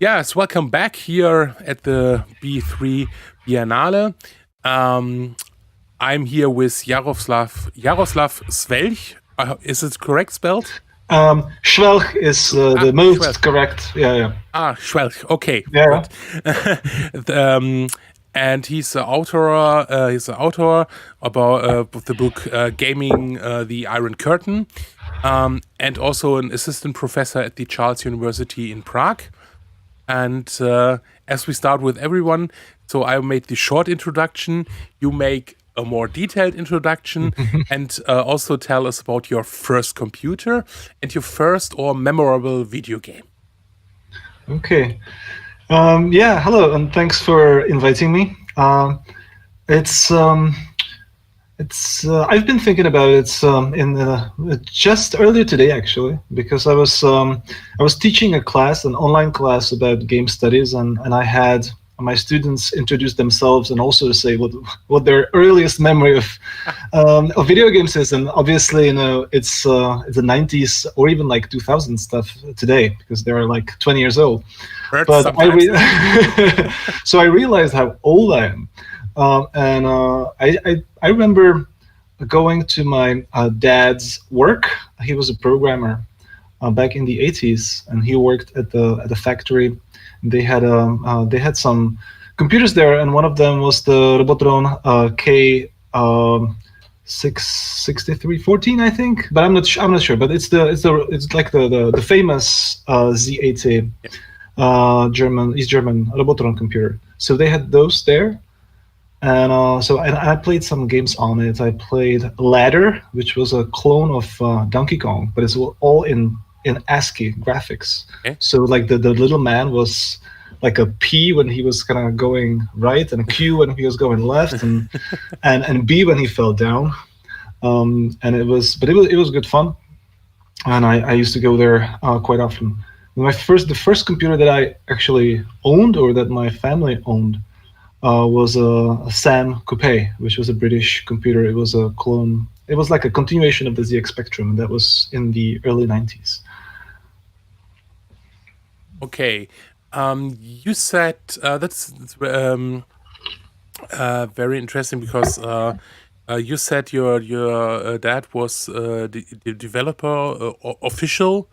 Yes, welcome back here at the B3 Biennale. I'm here with Jaroslav Svelch. Is it correct spelled? Svelch is the most Svelch. correct. Yeah. Svelch. Okay. Yeah. Good. And he's the author. He's the author about the book "Gaming the Iron Curtain," and also an assistant professor at the Charles University in Prague. And as we start with everyone, so I made the short introduction. You make a more detailed introduction and also tell us about your first computer and your first or memorable video game. Okay. Yeah. Hello, and thanks for inviting me. I've been thinking about it just earlier today, actually, because I was teaching a class, an online class about game studies, and I had my students introduce themselves and also say what their earliest memory of video games is. And obviously, it's the 90s or even like 2000 stuff today, because they're like 20 years old. But so I realized how old I am. And I remember going to my dad's work. He was a programmer back in the 80s, and he worked at the factory. They had some computers there, and one of them was the Robotron K6314, I think, but I'm not sure. But it's like the famous Z80 East German Robotron computer. So they had those there. And I played some games on it. I played Ladder, which was a clone of Donkey Kong, but it's all in ASCII graphics. Okay. So like the little man was like a P when he was kind of going right, and a Q when he was going left, and B when he fell down. And it was good fun, and I used to go there quite often. The first computer that I actually owned, or that my family owned, was a Sam Coupe, which was a British computer. It was a clone. It was like a continuation of the ZX Spectrum, and that was in the early 90s. Okay. You said that's very interesting, because you said your dad was the developer, official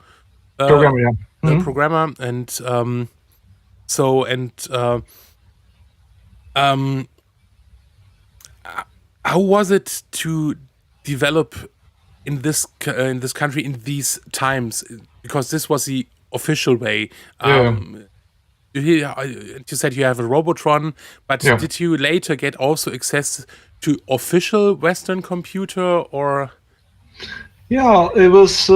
programmer, yeah. Mm-hmm. Programmer, and how was it to develop in this country in these times? Because this was the official way. You said you have a Robotron, but did you later get also access to official Western computer, or? Yeah, it was.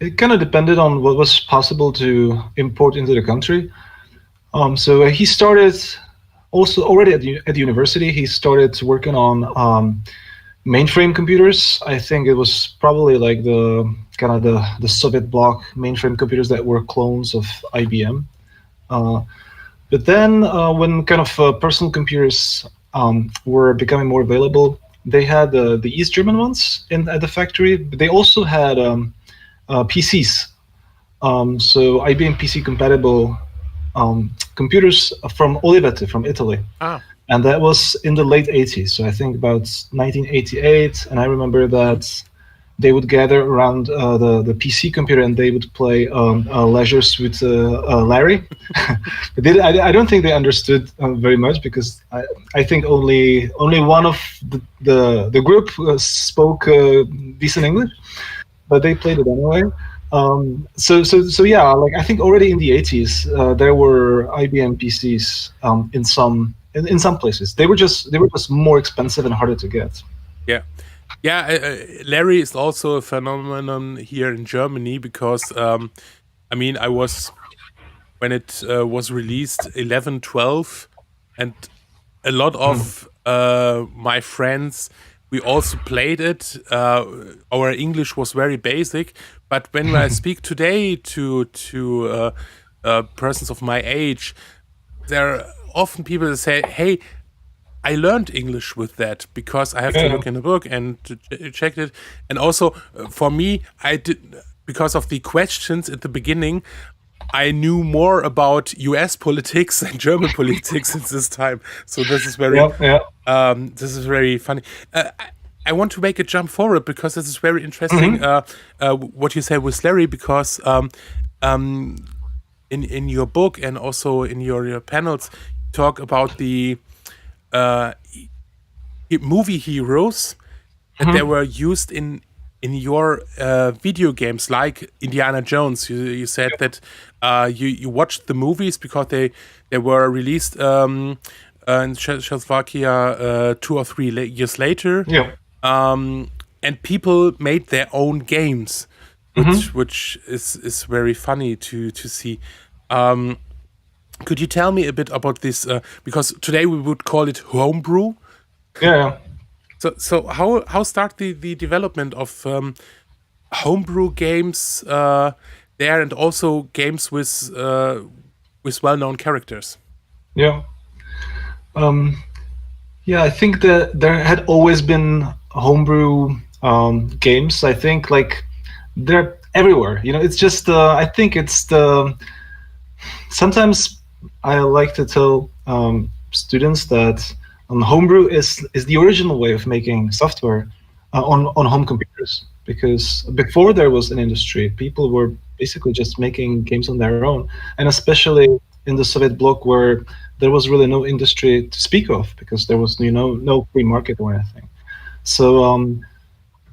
It kind of depended on what was possible to import into the country. So he started. Also, already at the university, he started working on mainframe computers. I think it was probably like the Soviet bloc mainframe computers that were clones of IBM. But then, when kind of personal computers were becoming more available, they had the East German ones at the factory. But they also had PCs. So IBM PC compatible computers from Olivetti, from Italy. And that was in the late 80s, so I think about 1988. And I remember that they would gather around the PC computer, and they would play Leisure Suit Larry. I don't think they understood very much, because I think only one of the group spoke decent English, but they played it anyway. So yeah, like I think already in the 80s there were IBM PCs in some places. They were just more expensive and harder to get. Larry is also a phenomenon here in Germany, because I was, when it was released, 11, 12, and a lot of my friends, we also played it. Our English was very basic, but when I speak today to persons of my age, there are often people that say, "Hey, I learned English with that because I have to look in the book and to check it." And also for me, I did, because of the questions at the beginning, I knew more about U.S. politics than German politics at this time. So Yeah, yeah. this is very funny. I want to make a jump forward because this is very interesting. Hmm. What you say with Larry, because um, in your book and also in your panels, you talk about the uh, movie heroes that they were used in your video games, like Indiana Jones. You said that you watched the movies because they were released in Czechoslovakia 2 or 3 years later, Yeah. and people made their own games, Hmm. which is very funny to see. Um, could you tell me a bit about this? Because today we would call it homebrew. Yeah, yeah. So how start the development of homebrew games there, and also games with well-known characters? Yeah. Um, yeah, I think that there had always been homebrew games. I think like they're everywhere. You know, it's just I think it's the sometimes I like to tell students that homebrew is the original way of making software on home computers, because before there was an industry, people were basically just making games on their own, and especially in the Soviet bloc where there was really no industry to speak of because there was no free market or anything. So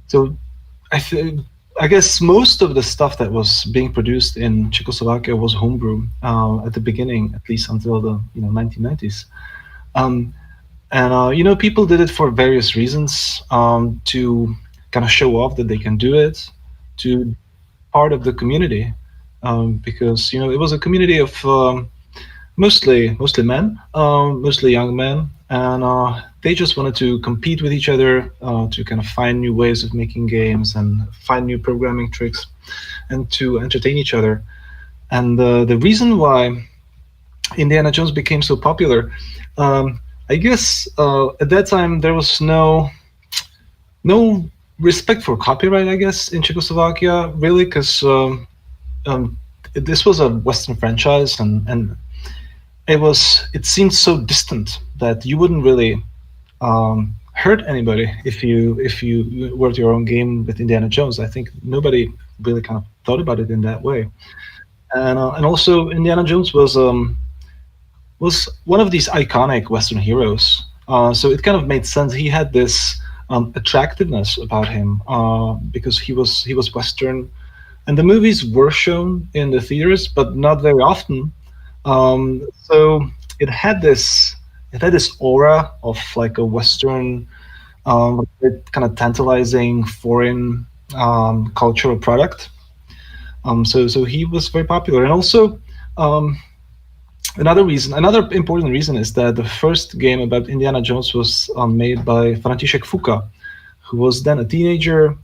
so I think I guess most of the stuff that was being produced in Czechoslovakia was homebrew at the beginning, at least until the 1990s. Um, and people did it for various reasons, to kind of show off that they can do it, to part of the community, because it was a community of mostly men, mostly young men, and they just wanted to compete with each other, to kind of find new ways of making games and find new programming tricks, and to entertain each other. And the reason why Indiana Jones became so popular, I guess at that time there was no respect for copyright, I guess, in Czechoslovakia, really, because um, this was a Western franchise, and it seemed so distant that you wouldn't really hurt anybody if you worked your own game with Indiana Jones. I think nobody really kind of thought about it in that way, and also Indiana Jones was one of these iconic Western heroes. So it kind of made sense. He had this attractiveness about him because he was Western, and the movies were shown in the theaters, but not very often. So it had this aura of like a Western, kind of tantalizing foreign cultural product. So he was very popular, and also um, another important reason is that the first game about Indiana Jones was made by František Fuka, who was then a teenager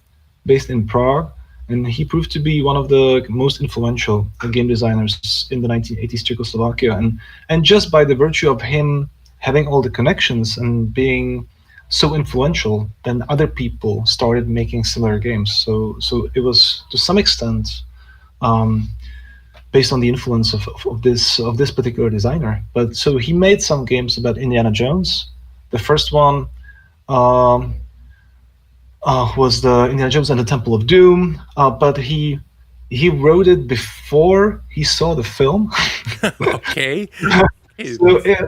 based in Prague, and he proved to be one of the most influential game designers in the 1980s Czechoslovakia. And just by the virtue of him having all the connections and being so influential, then other people started making similar games. So it was to some extent um, based on the influence of this particular designer. But so he made some games about Indiana Jones. The first one um, was the Indiana Jones and the Temple of Doom, but he wrote it before he saw the film. Okay.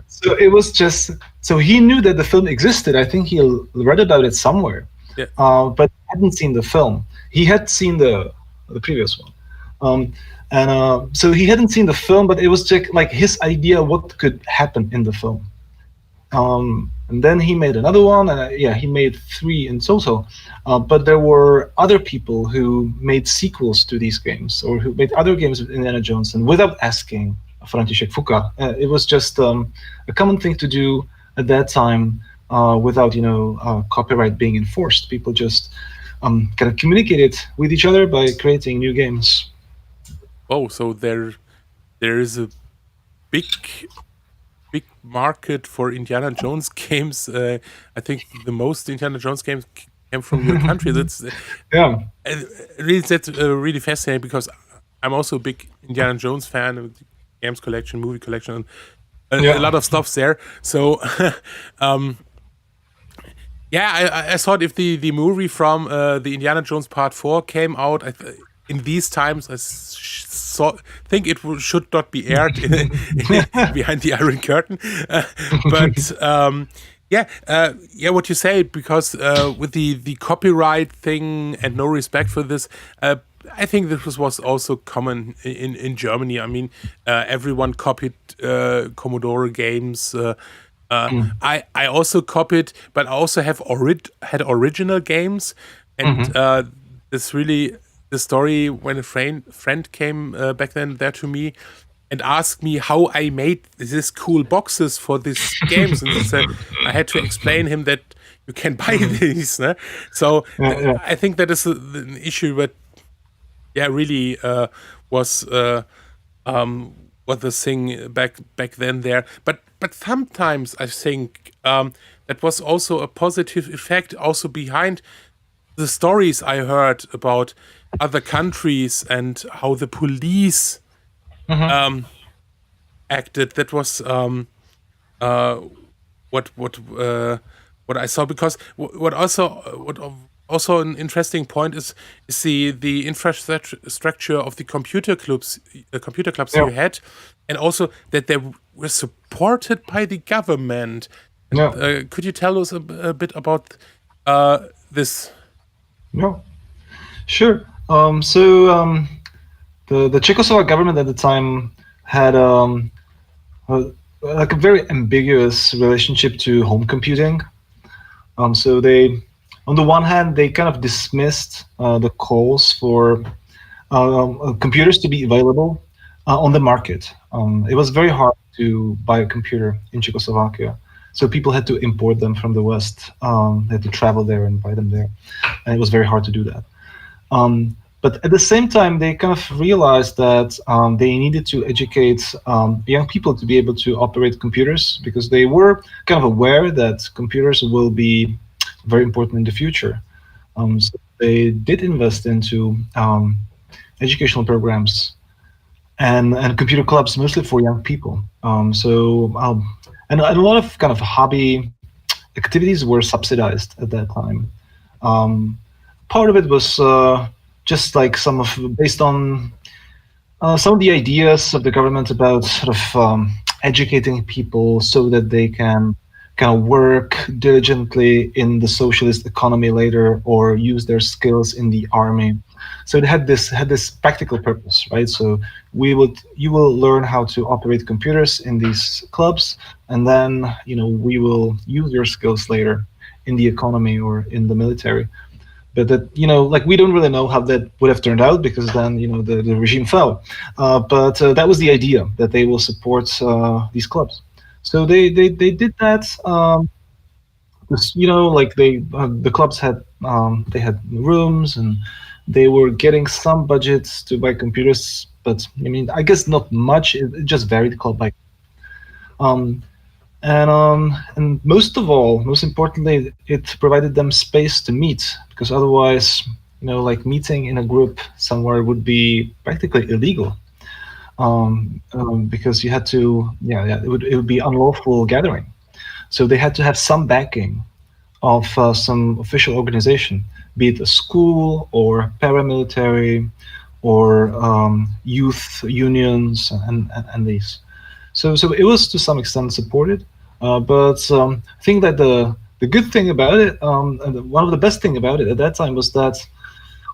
So it was just so he knew that the film existed. I think he read about it somewhere, Yeah. but hadn't seen the film. He had seen the previous one, and so he hadn't seen the film, but it was just like his idea what could happen in the film. And then he made another one, and yeah, he made 3 in total. But there were other people who made sequels to these games, or who made other games with Indiana Jones, and without asking František Fuka. It was just a common thing to do at that time, without copyright being enforced. People just kind of communicated with each other by creating new games. Oh, so there is a big market for Indiana Jones games. I think the most Indiana Jones games came from your country. That's Yeah. really that's really fascinating, because I'm also a big Indiana Jones fan of the games collection, movie collection, Yeah. a lot of stuff there. So, I thought if the movie from the Indiana Jones Part 4 came out in these times, I think it should not be aired behind the Iron Curtain. But what you say, because with the copyright thing and no respect for this, I think this was also common in Germany. I mean, everyone copied Commodore games. I also copied, but I also had original games, and this really the story when a friend came back then there to me and asked me how I made these cool boxes for these games, and so I had to explain him that you can buy these. No? So I think that is an issue that really was what the thing back then there, but sometimes I think that was also a positive effect also behind the stories I heard about other countries and how the police acted. That was what I saw, because what also an interesting point is the infrastructure of the computer clubs you had, and also that they were supported by the government. Could you tell us a bit about this? Yeah, sure. The Czechoslovak government at the time had like a very ambiguous relationship to home computing. So they, on the one hand, they kind of dismissed the calls for computers to be available on the market. It was very hard to buy a computer in Czechoslovakia, so people had to import them from the West. They had to travel there and buy them there, and it was very hard to do that. But at the same time, they kind of realized that they needed to educate young people to be able to operate computers, because they were kind of aware that computers will be very important in the future. So they did invest into educational programs and computer clubs, mostly for young people. And a lot of kind of hobby activities were subsidized at that time. Part of it was just like based on some of the ideas of the government about sort of educating people so that they can kind of work diligently in the socialist economy later, or use their skills in the army. So it had this practical purpose, right? So you will learn how to operate computers in these clubs, and then we will use your skills later in the economy or in the military. But that like we don't really know how that would have turned out, because then the regime fell. But that was the idea, that they will support these clubs. So they did that. Like the clubs had they had rooms, and they were getting some budgets to buy computers, but I mean, I guess not much. It just varied club by. And most importantly, it provided them space to meet, because otherwise, like meeting in a group somewhere would be practically illegal. Because you had to, it would be unlawful gathering. So they had to have some backing of some official organization, be it a school or paramilitary or youth unions and these. So it was to some extent supported, but I think that the good thing about it, and one of the best thing about it at that time, was that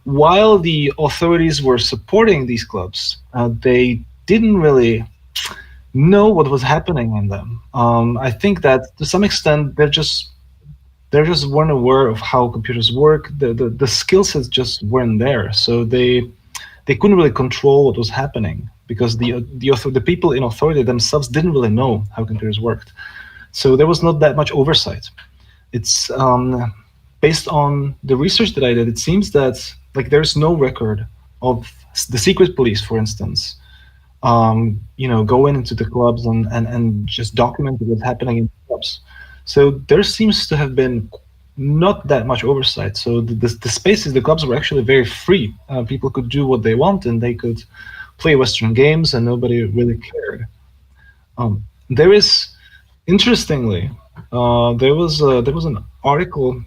while the authorities were supporting these clubs, they didn't really know what was happening in them. I think that to some extent they just weren't aware of how computers work. The skill sets just weren't there, so they couldn't really control what was happening, because the people in authority themselves didn't really know how computers worked. So there was not that much oversight. It's based on the research that I did, it seems that like there's no record of the secret police, for instance, going into the clubs and just documenting what's happening in the clubs. So there seems to have been not that much oversight. So the spaces, the clubs were actually very free. People could do what they want, and they could play Western games, and nobody really cared. There is, interestingly, there was an article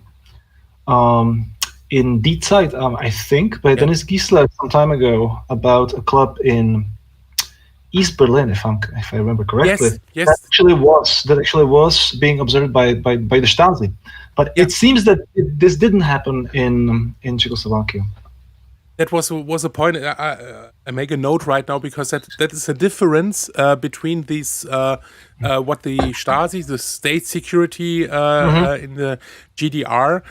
in Die Zeit, I think, by Dennis Giesler some time ago about a club in East Berlin, if I remember correctly. Yes. That actually was being observed by the Stasi, but it seems that this didn't happen in Czechoslovakia. That was a point. I make a note right now because that is a difference between these what the Stasi, the state security in the GDR,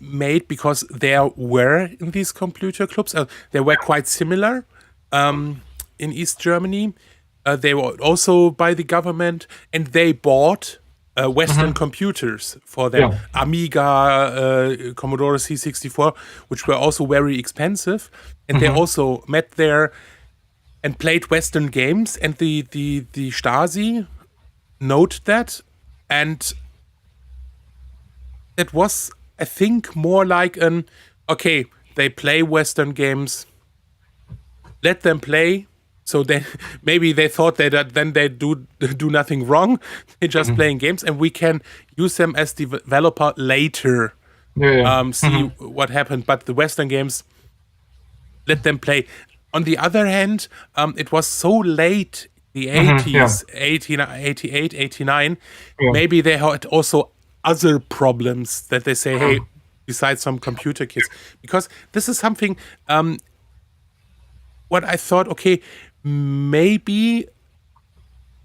made, because there were in these computer clubs. They were quite similar in East Germany. They were also by the government, and they bought Western computers for them. Amiga, Commodore C64, which were also very expensive. And they also met there and played Western games. And the Stasi noted that. And that was, I think, more like okay, they play Western games, let them play. So then maybe they thought that then they do nothing wrong. They're just playing games, and we can use them as developer later. See what happened. But the Western games, let them play. On the other hand, it was so late, the 80s, 88, 89. Maybe they had also other problems that they say, hey, besides some computer kids. Because this is something, what I thought, okay, maybe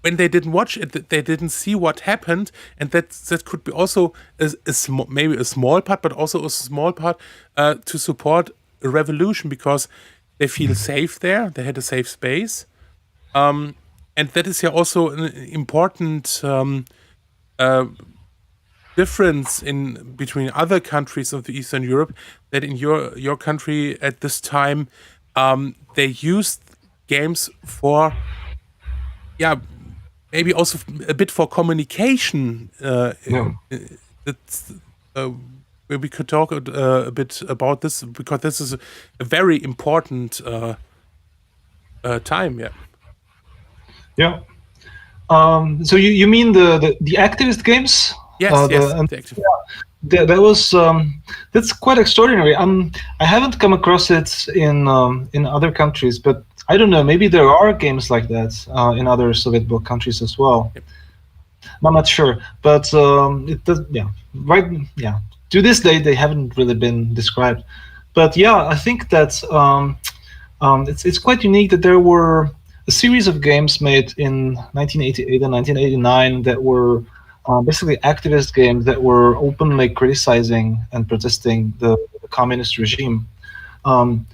when they didn't watch it, they didn't see what happened, and that could be also maybe a small part, but also a small part to support a revolution, because they feel safe there. They had a safe space, and that is also an important difference in between other countries of the Eastern Europe. That in your country at this time, they used games for, maybe also a bit for communication. That's where we could talk a bit about this, because this is a very important time. So you mean the activist games? Yes, that was that's quite extraordinary. I haven't come across it in other countries, but I don't know. Maybe there are games like that in other Soviet bloc countries as well. I'm not sure, but it does. To this day, they haven't really been described. But I think that it's quite unique that there were a series of games made in 1988 and 1989 that were basically activist games that were openly criticizing and protesting the communist regime. And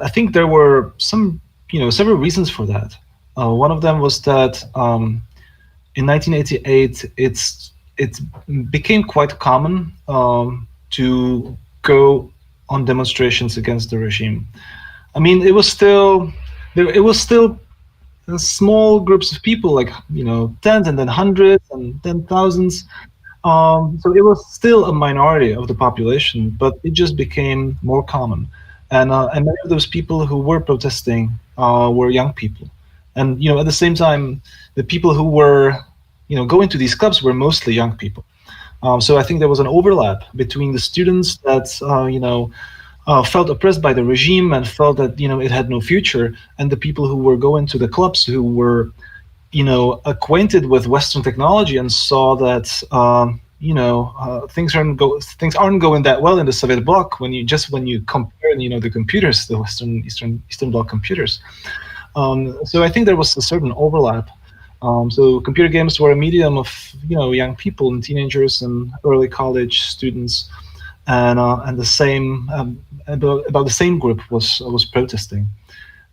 I think there were several reasons for that. One of them was that in 1988, it became quite common to go on demonstrations against the regime. I mean, it was still small groups of people, like tens and then hundreds and then thousands. So it was still a minority of the population, but it just became more common. And many of those people who were protesting were young people. And at the same time, the people who were going to these clubs were mostly young people. So I think there was an overlap between the students that felt oppressed by the regime and felt that it had no future, and the people who were going to the clubs who were acquainted with Western technology and saw that things aren't going that well in the Soviet bloc when you compare the computers, the Eastern Bloc computers. So I think there was a certain overlap. So computer games were a medium of young people and teenagers and early college students, and the same about the same group was protesting,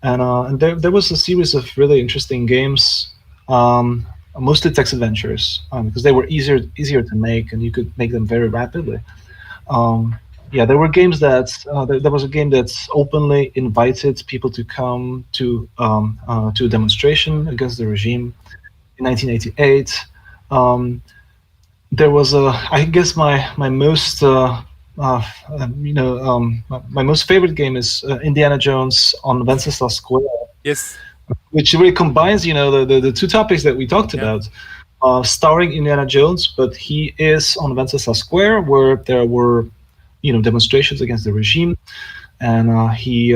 and there was a series of really interesting games, mostly text adventures, because they were easier to make and you could make them very rapidly. There were games that there was a game that openly invited people to come to a demonstration against the regime in 1988. There was I guess my most my most favorite game is Indiana Jones on Wenceslas Square, Yes. which really combines, the two topics that we talked Yeah. about, starring Indiana Jones, but he is on Wenceslas Square, where there were, demonstrations against the regime, and he,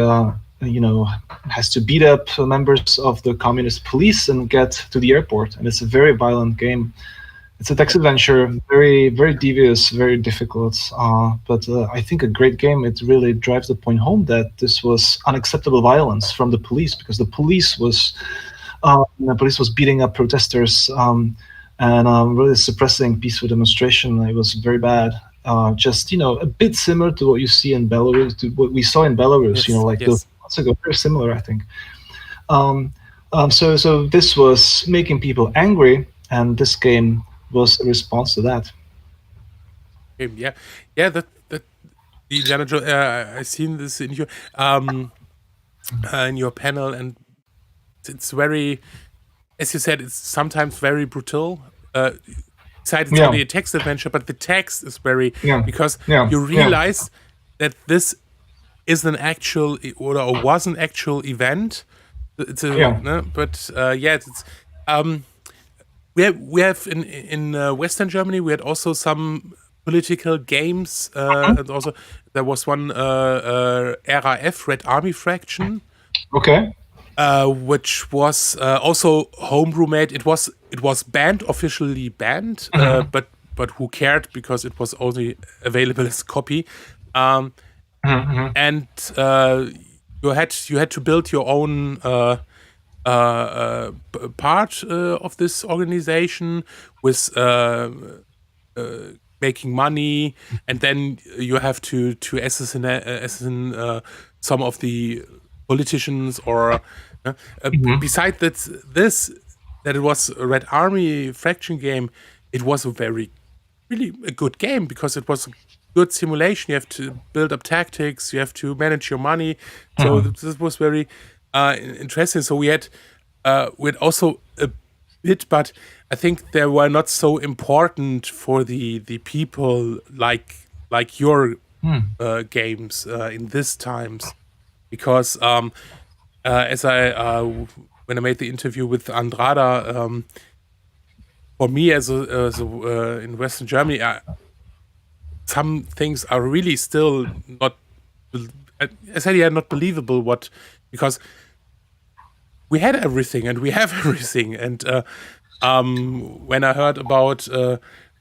has to beat up members of the communist police and get to the airport. And it's a very violent game. It's a text adventure, very, very devious, very difficult, but I think a great game. It really drives the point home that this was unacceptable violence from the police, because the police was beating up protesters, and really suppressing peaceful demonstration. It was very bad. Just a bit similar to what you see in Belarus, to what we saw in Belarus. Yes. Like Yes. those months ago, very similar, I think. So this was making people angry, and this game was a response to that. Yeah. That the Indiana Jones. I've seen this in your panel, and it's very, as you said, it's sometimes very brutal. Besides, it's Yeah. only a text adventure, but the text is very, Yeah. because Yeah. you realize that this is an actual or was an actual event. It's a, Yeah. no, but it's we have in Western Germany, we had also some political games, and also there was one RAF, Red Army Fraction, Okay. which was also homebrew made. It was banned, officially banned, but who cared, because it was only available as copy. And you had to build your own part of this organization with making money, and then you have to assassin some of the politicians, or beside that it was a Red Army Fraction game. It was really a good game, because it was a good simulation. You have to build up tactics, you have to manage your money. So this was very interesting. So we had also a bit, but I think they were not so important for the people like your games in these times, because as I when I made the interview with Andrada, for me as in Western Germany, some things are really still not, I said, not believable. Because we had everything and we have everything, and when I heard about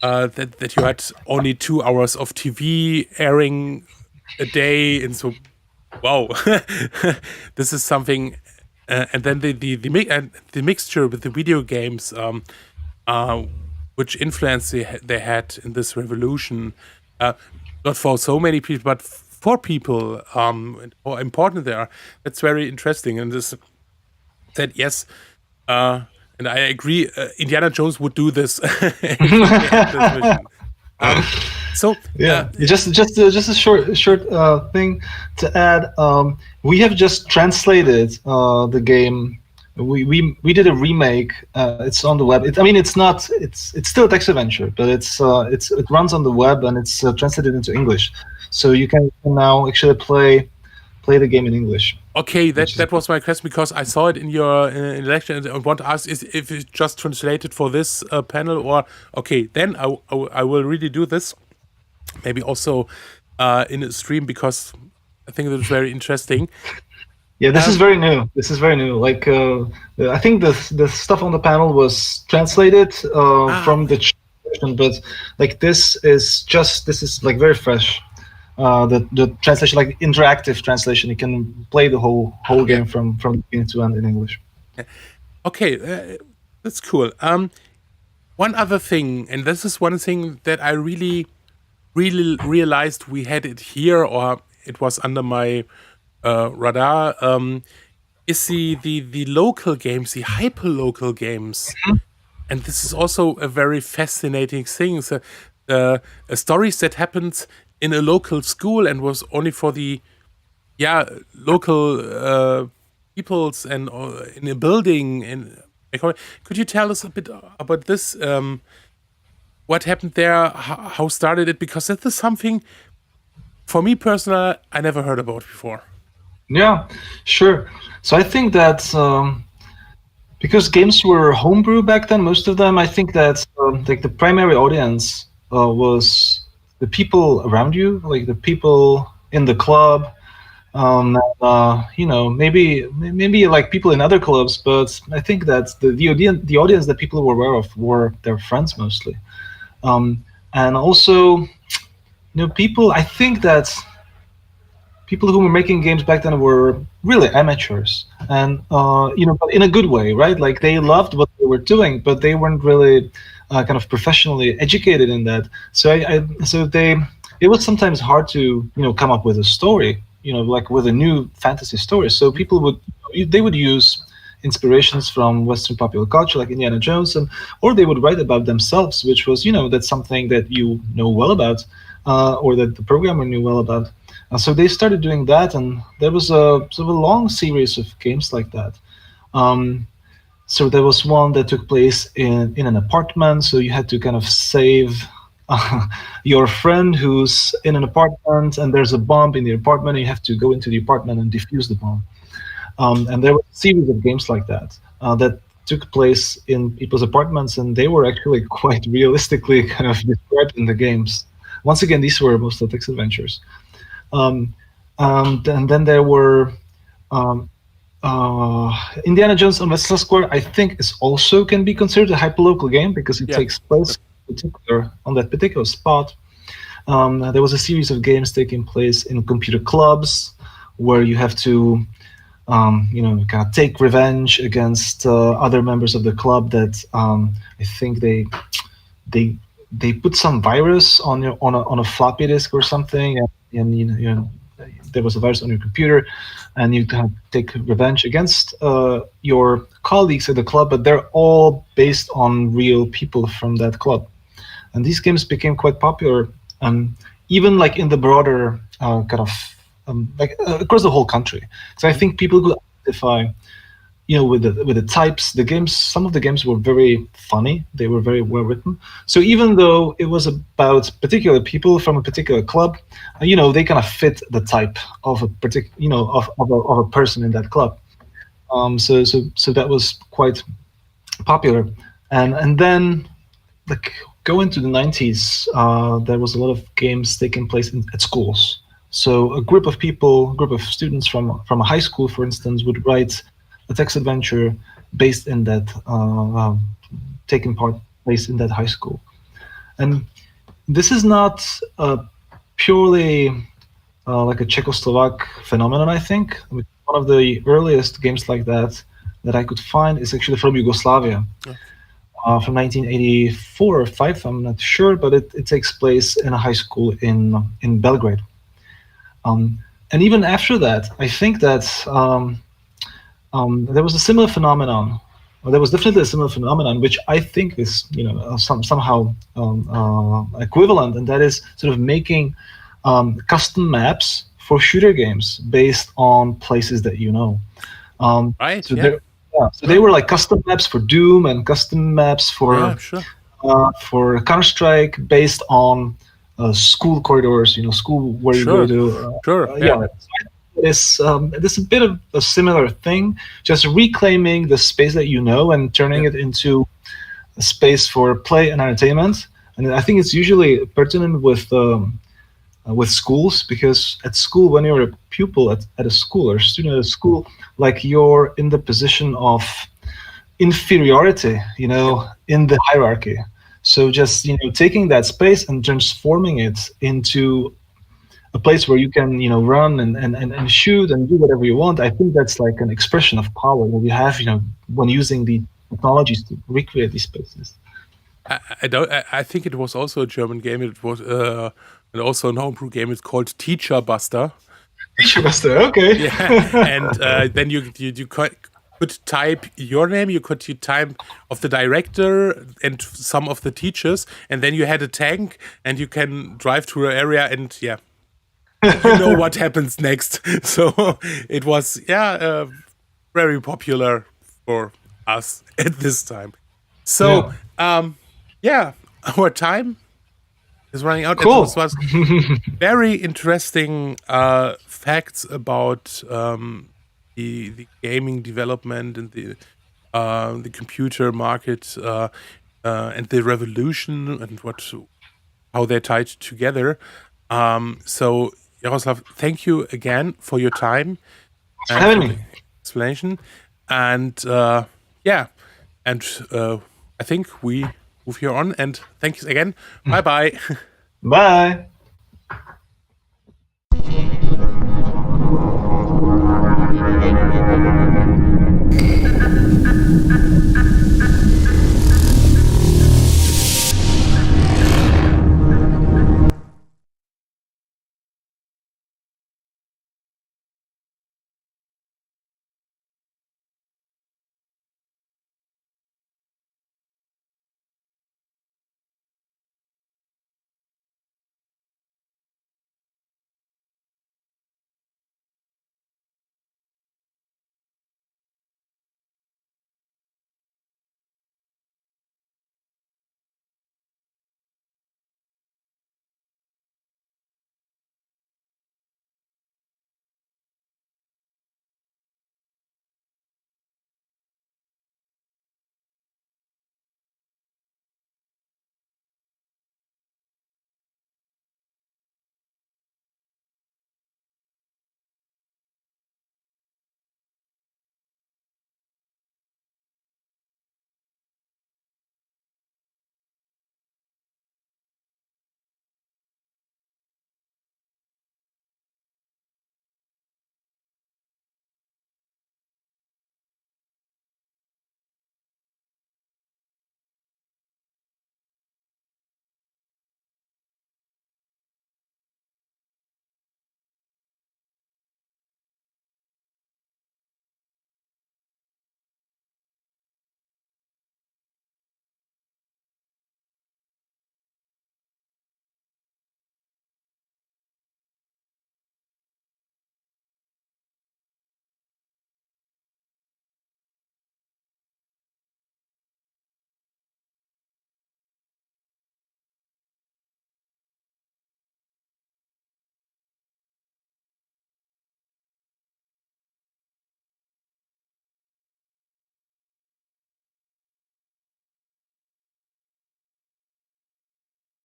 that you had only 2 hours of TV airing a day, and so wow, this is something. And then the mixture with the video games, which influence they had in this revolution, not for so many people, but for people, how important they are. That's very interesting. And this said, yes, and I agree. Indiana Jones would do this. So just a short thing to add. We have just translated the game. We did a remake. It's on the web. It's not. It's still a text adventure, but it runs on the web, and it's translated into English. So you can now actually play the game in English. Okay, that was my question, because I saw it in your lecture, and I want to ask if it's just translated for this panel, or okay, then I will really do this. Maybe also in a stream, because I think that is very interesting. Yeah, this is very new. Like I think the stuff on the panel was translated from the version, but like this is like very fresh. The translation, like interactive translation, you can play the whole game from beginning to end in English. Okay, that's cool. One other thing, and this is one thing that I really realized we had it here, or it was under my radar, is the local games, the hyperlocal games. And this is also a very fascinating thing. So, stories that happened in a local school and was only for the local peoples, and in a building. And could you tell us a bit about this? What happened there? How started it? Because this is something, for me personally, I never heard about before. Yeah, sure. So I think that because games were homebrew back then, most of them, I think that like the primary audience was the people around you, like the people in the club. Maybe like people in other clubs, but I think that the audience that people were aware of were their friends mostly. And also, people. I think that people who were making games back then were really amateurs, and but in a good way, right? Like they loved what they were doing, but they weren't really kind of professionally educated in that. So it was sometimes hard to come up with a story, like with a new fantasy story. So people would use inspirations from Western popular culture, like Indiana Jones, or they would write about themselves, which was that's something that you know well about, or that the programmer knew well about. So they started doing that, and there was a sort of a long series of games like that. Um, so there was one that took place in an apartment. So you had to kind of save your friend who's in an apartment, and there's a bomb in the apartment, and you have to go into the apartment and defuse the bomb. And there was a series of games like that that took place in people's apartments, and they were actually quite realistically kind of described in the games. Once again, these were mostly text adventures. Um, and then there were Indiana Jones on Western Square. I think is also can be considered a hyperlocal game because it takes place on that particular spot. There was a series of games taking place in computer clubs where you have to, kind of take revenge against other members of the club that I think they put some virus on a floppy disk or something, and there was a virus on your computer, and you kind of take revenge against your colleagues at the club, but they're all based on real people from that club. And these games became quite popular, even like in the broader kind of across the whole country. So I think people could identify, with the types. The games, some of the games were very funny. They were very well written. So even though it was about particular people from a particular club, they kind of fit the type of a particular, of a person in that club. So that was quite popular, and then like going to the 90s, there was a lot of games taking place at schools. So a group of students from a high school, for instance, would write a text adventure based in that, taking place in that high school. And this is not purely like a Czechoslovak phenomenon, I think. One of the earliest games like that I could find is actually from Yugoslavia. From 1984 or 5, I'm not sure, but it takes place in a high school in Belgrade. And even after that, I think that there was a similar phenomenon. Well, there was definitely a similar phenomenon, which I think is somehow equivalent, and that is sort of making custom maps for shooter games based on places that you know. Right. So they were like custom maps for Doom and custom maps for Counter-Strike based on school corridors, school where you go to. It's a bit of a similar thing, just reclaiming the space that you know and turning it into a space for play and entertainment. And I think it's usually pertinent with schools, because at school, when you're a pupil at a school or a student at a school, like you're in the position of inferiority, in the hierarchy. So just taking that space and transforming it into a place where you can run and shoot and do whatever you want. I think that's like an expression of power that we have when using the technologies to recreate these spaces. I think it was also a German game. It was and also a homebrew game. It's called Teacher Buster. Teacher Buster, okay. Yeah, and then you could type your name. You could type of the director and some of the teachers, and then you had a tank, and you can drive to an area, and you know what happens next. So it was very popular for us at this time. So our time is running out. Cool. And this was very interesting facts about the gaming development and the computer market and the revolution and how they're tied together. So Jaroslav, thank you again for your time and Having for me. the explanation. And I think we move here on. And thanks again. Bye-bye. Bye.